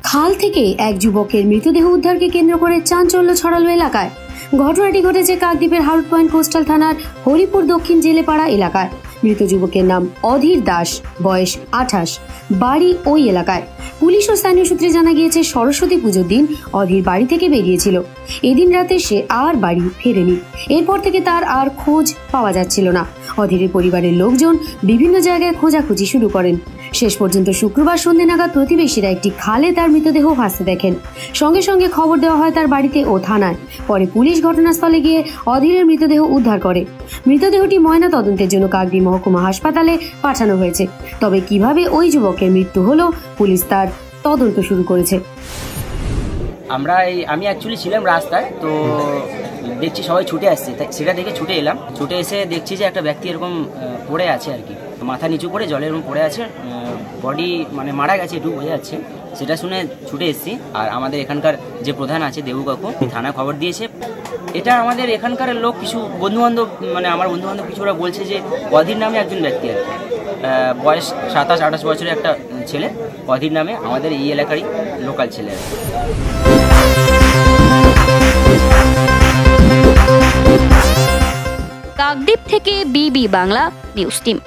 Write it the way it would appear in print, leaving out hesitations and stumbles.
খাল থেকে এক যুবকের মৃতদেহ উদ্ধারকে কেন্দ্র করে চাঞ্চল্য ছড়ালো এলাকায়। ঘটনাটি ঘটেছে কাকদ্বীপের হারুট পয়েন্ট কোস্টাল থানার হরিপুর দক্ষিণ জেলেপাড়া এলাকায়। মৃত যুবকের নাম অধীর দাস, বয়স 28, বাড়ি ওই এলাকায়। পুলিশ ও স্থানীয় সূত্রে জানা গিয়েছে, সরস্বতী পুজোর দিন অধীর বাড়ি থেকে বেরিয়েছিল। এদিন রাতে সে আর বাড়ি ফেরেনি। এরপর থেকে তার আর খোঁজ পাওয়া যাচ্ছিল না। অধীরের পরিবারের লোকজন বিভিন্ন জায়গায় খোঁজাখুঁজি শুরু করেন। শেষ পর্যন্ত শুক্রবার সন্ধ্যে নাগাদ প্রতিবেশীরা একটি খালে তার মৃতদেহ ভাসতে দেখেন। সঙ্গে সঙ্গে খবর দেওয়া হয় তার বাড়িতে ও থানায়। পরে পুলিশ ঘটনাস্থলে গিয়ে অধীরের মৃতদেহ উদ্ধার করে। মৃতদেহটি ময়না তদন্তের জন্য কাকদ্বীপ মহকুমা হাসপাতালে পাঠানো হয়েছে। তবে কিভাবে ওই যুবকের মৃত্যু হলো, পুলিশ তার তদন্ত শুরু করেছে। আমি অ্যাকচুয়ালি ছিলাম রাস্তায়, তো দেখছি সবাই ছুটে আসছে, তাই সেটা দেখে ছুটে এলাম। ছুটে এসে দেখছি যে একটা ব্যক্তি এরকম পড়ে আছে আর কি, মাথা নিচু করে জলের এরকম পড়ে আছে, বডি মানে মারা গেছে একটু বোঝা যাচ্ছে। সেটা শুনে ছুটে এসেছি। আর আমাদের এখানকার যে প্রধান আছে দেবু কাকু, থানা খবর দিয়েছে। এটা আমাদের এখানকার লোক কিছু বন্ধুবান্ধব, মানে আমার বন্ধুবান্ধব কিছু ওরা বলছে যে অধীর নামে একজন ব্যক্তি আর কি, বয়স 27-28 বছরের একটা ছেলে, অধীর নামে, আমাদের এই এলাকারই লোকাল ছেলে। কাকদ্বীপ থেকে বিবি বাংলা নিউজ টিম।